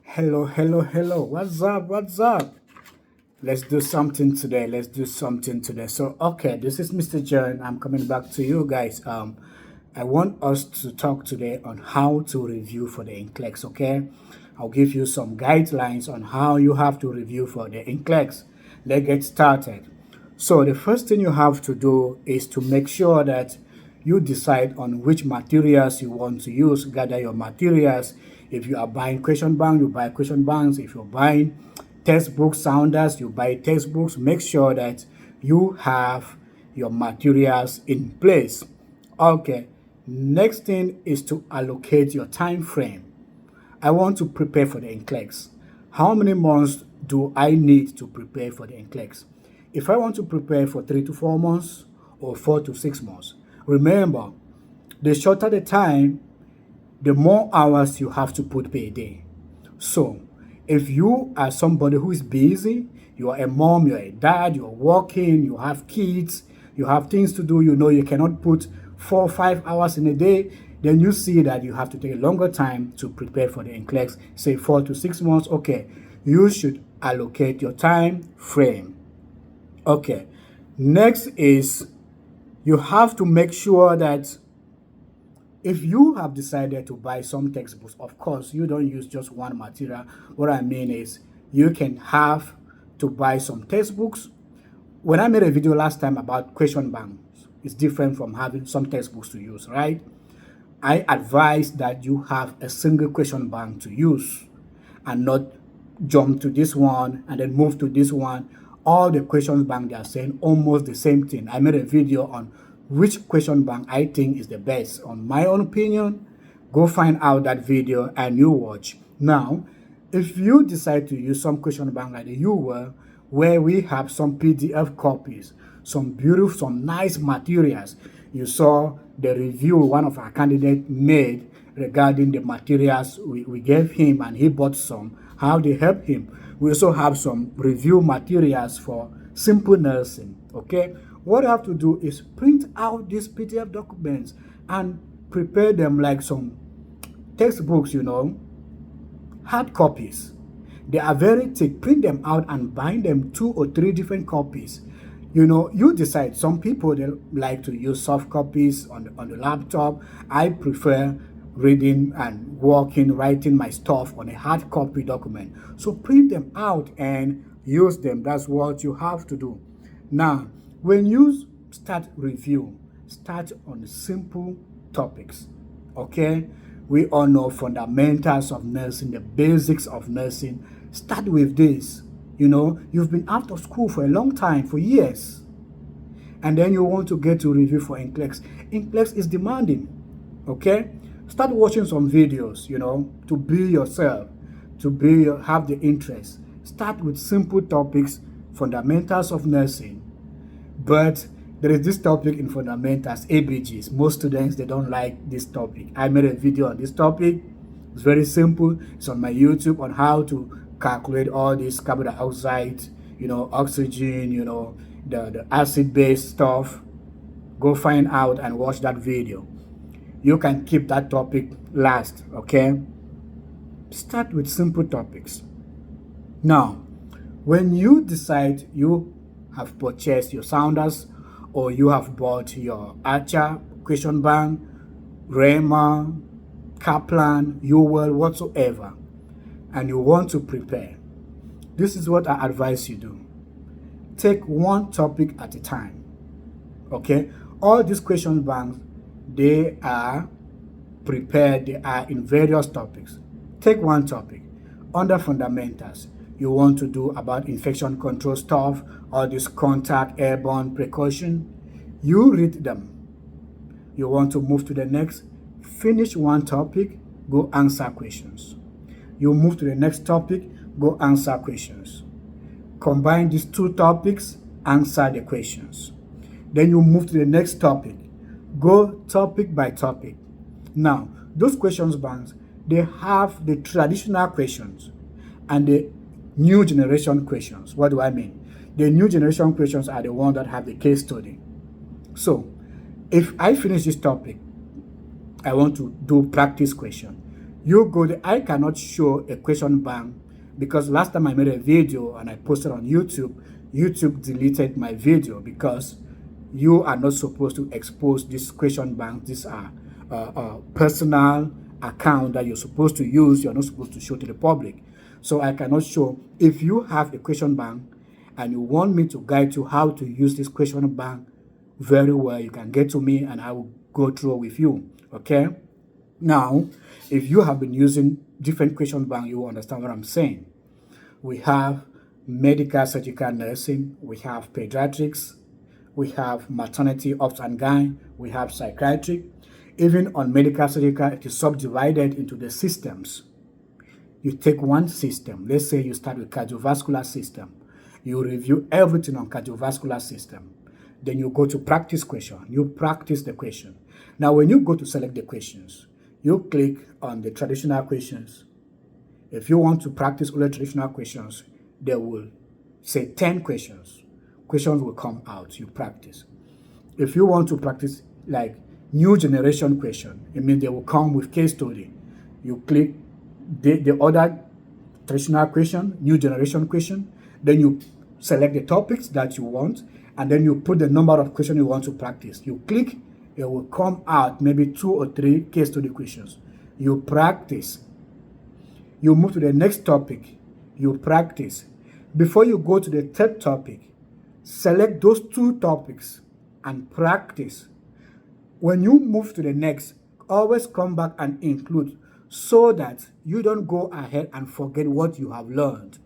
Hello, hello, hello. What's up? What's up? Let's do something today. Let's do something today. So, okay, this is Mr. John. I'm coming back to you guys. I want us to talk today on how to review for the Nclex. Okay, I'll give you some guidelines on how you have to review for the Nclex. Let's get started. So, the first thing you have to do is to make sure that you decide on which materials you want to use. Gather your materials. If you are buying question bank, you buy question banks. If you're buying textbook sounders, you buy textbooks. Make sure that you have your materials in place. Okay, next thing is to allocate your time frame. I want to prepare for the Nclex. How many months do I need to prepare for the Nclex? If I want to prepare for 3 to 4 months or 4 to 6 months, remember, the shorter the time, the more hours you have to put per day. So, if you are somebody who is busy, you are a mom, you're a dad, you're working, you have kids, you have things to do, you know you cannot put 4 or 5 hours in a day, then you see that you have to take a longer time to prepare for the Nclex, say 4 to 6 months. Okay, you should allocate your time frame. Okay, next is you have to make sure that if you have decided to buy some textbooks, of course, you don't use just one material. What I mean is you can have to buy some textbooks. When I made a video last time about question banks, it's different from having some textbooks to use, right? I advise that you have a single question bank to use and not jump to this one and then move to this one. All the questions bank, they are saying almost the same thing. I made a video on which question bank I think is the best. On my own opinion, go find out that video and you watch. Now, if you decide to use some question bank like the UWell, where we have some PDF copies, some beautiful, some nice materials. You saw the review one of our candidates made regarding the materials we gave him, and he bought some, how they help him. We also have some review materials for simple nursing, okay? What you have to do is print out these PDF documents and prepare them like some textbooks, hard copies. They are very thick. Print them out and bind them 2 or 3 different copies. You decide. Some people, they like to use soft copies on the laptop. I prefer reading and working, writing my stuff on a hard copy document. So print them out and use them. That's what you have to do. Now, when you start review, start on simple topics, okay? We all know fundamentals of nursing, the basics of nursing. Start with this. You've been out of school for a long time, for years. And then you want to get to review for Nclex. Nclex is demanding, okay? Start watching some videos, to be yourself, have the interest. Start with simple topics, fundamentals of nursing. But there is this topic in fundamentals, ABGs. Most students, they don't like this topic. I made a video on this topic. It's very simple. It's on my YouTube on how to calculate all this carbon dioxide, oxygen, the acid-based stuff. Go find out and watch that video. You can keep that topic last, okay? Start with simple topics. Now, when you decide you have purchased your sounders or you have bought your Archer, question bank, Rema, Kaplan, UWell, whatsoever, and you want to prepare, this is what I advise you do. Take one topic at a time, okay? All these question banks, they are prepared, they are in various topics. Take one topic. Under fundamentals, you want to do about infection control stuff, all this contact, airborne precaution. You read them. You want to move to the next, finish one topic, go answer questions. You move to the next topic, go answer questions. Combine these 2 topics, answer the questions. Then you move to the next topic. Go topic by topic. Now, those questions banks, they have the traditional questions and the new generation questions. What do I mean? The new generation questions are the ones that have the case study. So, if I finish this topic, I want to do practice question. You go there. I cannot show a question bank because last time I made a video and I posted on YouTube, YouTube deleted my video because you are not supposed to expose this question bank. These are personal account that you're supposed to use. You're not supposed to show to the public. So I cannot show. If you have a question bank and you want me to guide you how to use this question bank very well, you can get to me and I will go through with you. Okay? Now, if you have been using different question bank, you will understand what I'm saying. We have medical surgical nursing, we have pediatrics, we have maternity obs and gyn, we have psychiatric. Even on medical surgical, it is subdivided into the systems. You take one system. Let's say you start with cardiovascular system. You review everything on cardiovascular system. Then you go to practice question. You practice the question. Now, when you go to select the questions, you click on the traditional questions. If you want to practice all the traditional questions, they will say 10 questions. Questions will come out. You practice. If you want to practice like new generation question, it means they will come with case study. You click the other traditional question, new generation question, then you select the topics that you want, and then you put the number of questions you want to practice. You click, it will come out maybe 2 or 3 case study questions. You practice. You move to the next topic. You practice. Before you go to the third topic, select those 2 topics and practice. When you move to the next, always come back and include so that you don't go ahead and forget what you have learned.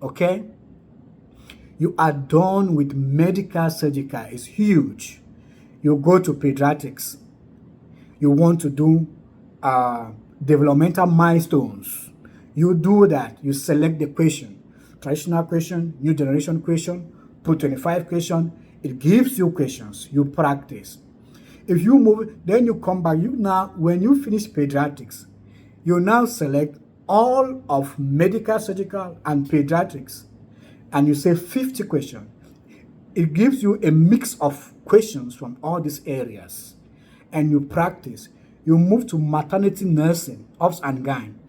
Okay? You are done with medical surgical. It's huge. You go to pediatrics. You want to do developmental milestones. You do that. You select the question. Traditional question, new generation question, put 25 question. It gives you questions. You practice. If you move, then you come back. When you finish pediatrics, you now select all of medical, surgical, and pediatrics, and you say 50 questions. It gives you a mix of questions from all these areas, and you practice. You move to maternity nursing, obs and gyn.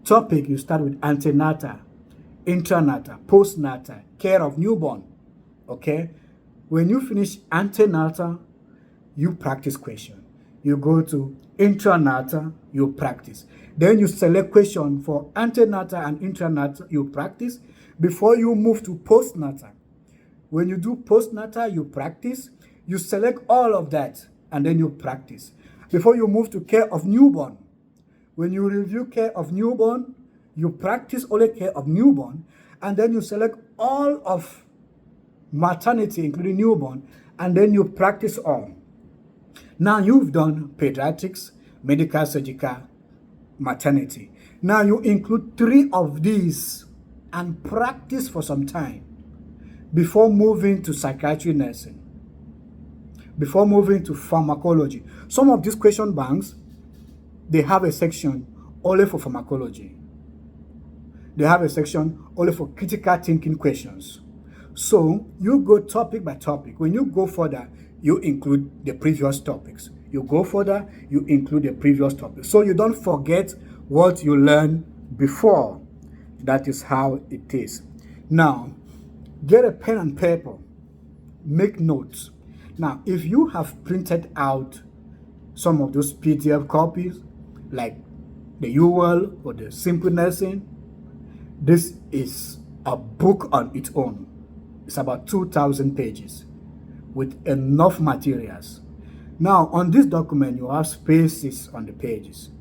Topic, you start with antenatal, intranatal, postnatal, care of newborn. Okay? When you finish antenatal, you practice question. You go to intranatal, you practice. Then you select question for antenatal and intranatal, you practice before you move to postnatal. When you do postnatal, you practice. You select all of that and then you practice. Before you move to care of newborn. When you review care of newborn, you practice only care of newborn, and then you select all of maternity, including newborn, and then you practice all. Now you've done pediatrics, medical, surgical, maternity. Now you include 3 of these and practice for some time before moving to psychiatry nursing, before moving to pharmacology. Some of these question banks, they have a section only for pharmacology. They have a section only for critical thinking questions. So you go topic by topic. When you go further, you include the previous topics. You go further, you include the previous topics. So you don't forget what you learned before. That is how it is. Now, get a pen and paper. Make notes. Now, if you have printed out some of those PDF copies, like the UL or the Simple Nursing, this is a book on its own. It's about 2,000 pages with enough materials. Now, on this document, you have spaces on the pages.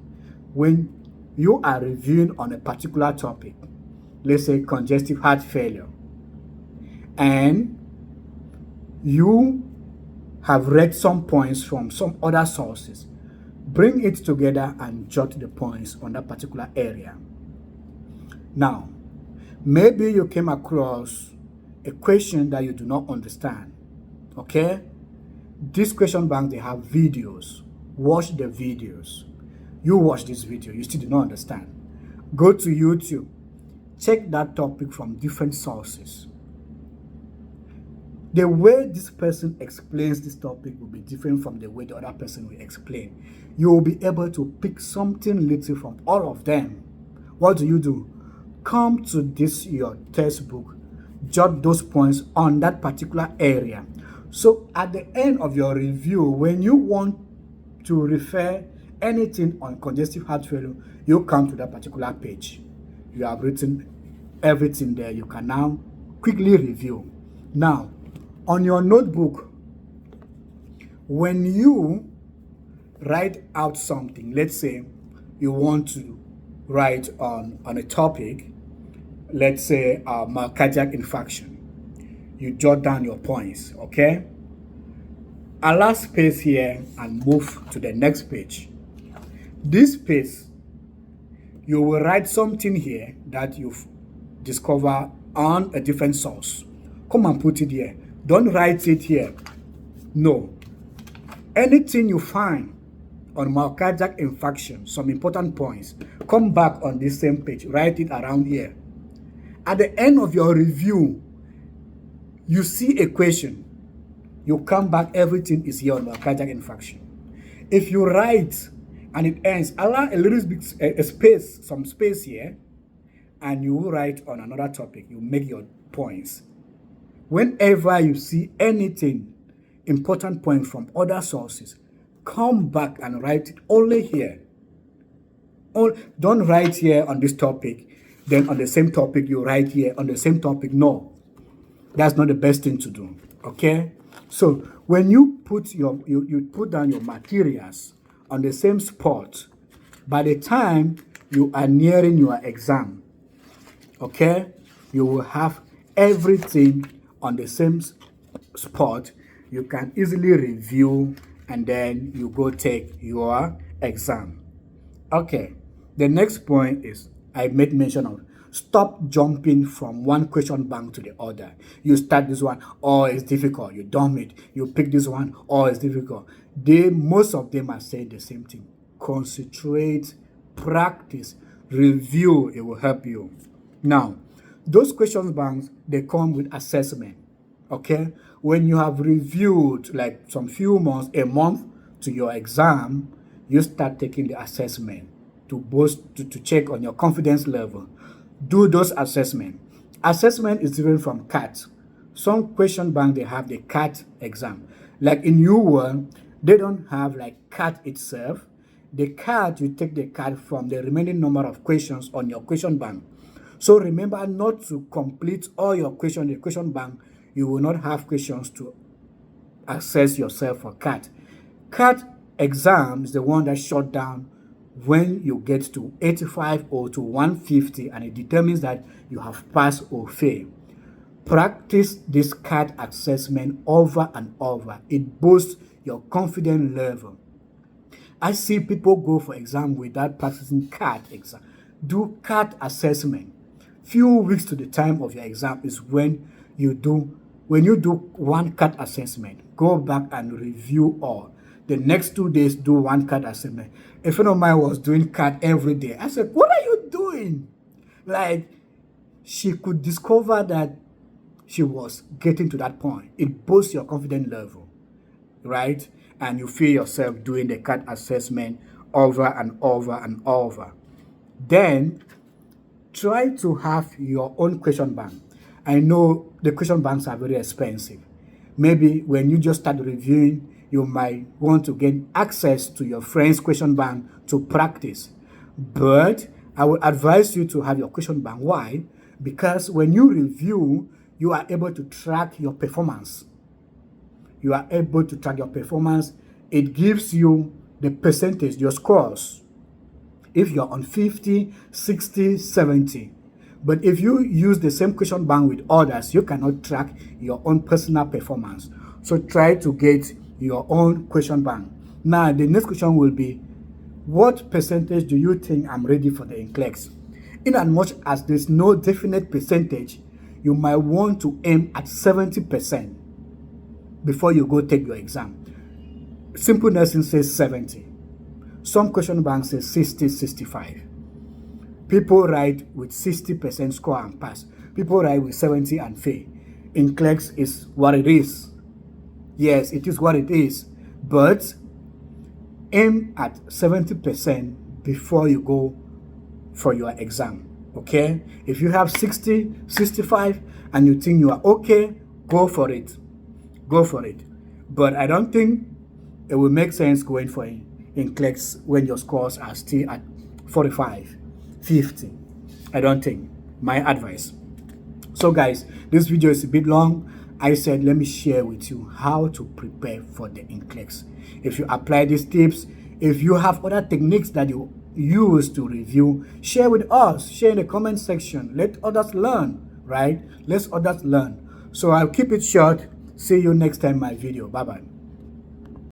When you are reviewing on a particular topic, let's say congestive heart failure, and you have read some points from some other sources, bring it together and jot the points on that particular area. Now, maybe you came across a question that you do not understand. Okay? This question bank, they have videos. Watch the videos. You watch this video, you still do not understand. Go to YouTube. Check that topic from different sources. the way this person explains this topic will be different from the way the other person will explain. You will be able to pick something little from all of them. What do? Come to this, your textbook, jot those points on that particular area. So at the end of your review, when you want to refer anything on congestive heart failure, you come to that particular page. You have written everything there. You can now quickly review. Now, on your notebook, when you write out something, let's say you want to write on a topic, let's say myocardial infarction, you jot down your points, okay? Allow space here and move to the next page. This space, you will write something here that you've discovered on a different source. Come and put it here. Don't write it here. No. Anything you find on myocardial infarction, some important points, come back on this same page. Write it around here. At the end of your review, you see a question. You come back, everything is here on myocardial infarction. If you write and it ends, allow a little bit space, some space here, and you will write on another topic. You make your points. Whenever you see anything, important point from other sources, come back and write it only here. Don't write here on this topic, then on the same topic you write here on the same topic. No, that's not the best thing to do. Okay, so when you put you put down your materials on the same spot, by the time you are nearing your exam, okay, you will have everything on the same spot. You can easily review and then you go take your exam. Okay, the next point is, I made mention of, stop jumping from one question bank to the other. You start this one, oh, it's difficult. You dump it. You pick this one, oh, it's difficult. Most of them are saying the same thing. Concentrate, practice, review. It will help you. Now, those question banks, they come with assessment. Okay? When you have reviewed like some few months, a month to your exam, you start taking the assessment to check on your confidence level. Do those assessment. Assessment is different from CAT. Some question bank, they have the CAT exam. Like in your one, they don't have like CAT itself. The CAT, you take the CAT from the remaining number of questions on your question bank. So remember not to complete all your questions in the question bank. You will not have questions to assess yourself for CAT. CAT exam is the one that shut down when you get to 85 or to 150, and it determines that you have passed or failed. Practice this CAT assessment over and over. It boosts your confidence level. I see people go for exam without practicing CAT exam. Do CAT assessment. Few weeks to the time of your exam is when you do one CAT assessment. Go back and review all. The next 2 days, do one CAT assessment. A friend of mine was doing CAT every day. I said, what are you doing? Like, she could discover that she was getting to that point. It boosts your confidence level, right? And you feel yourself doing the CAT assessment over and over and over. Then, try to have your own question bank. I know the question banks are very expensive. Maybe when you just start reviewing, you might want to gain access to your friend's question bank to practice. But I would advise you to have your question bank. Why? Because when you review, you are able to track your performance. You are able to track your performance. It gives you the percentage, your scores. If you're on 50, 60, 70. But if you use the same question bank with others, you cannot track your own personal performance. So try to get your own question bank. Now, the next question will be, what percentage do you think I'm ready for the Nclex? In as much as there's no definite percentage, you might want to aim at 70% before you go take your exam. Simple Nursing says 70. Some question banks say 60, 65. People write with 60% score and pass. People write with 70 and fail. Nclex is what it is. Yes, it is what it is. But aim at 70% before you go for your exam. Okay? If you have 60, 65, and you think you are okay, go for it. Go for it. But I don't think it will make sense going for Nclex when your scores are still at 45, 50. I don't think. My advice. So guys, this video is a bit long. I said let me share with you how to prepare for the Nclex. If you apply these tips, if you have other techniques that you use to review, share with us. Share in the comment section. Let others learn, right? Let others learn. So I'll keep it short. See you next time in my video. Bye bye.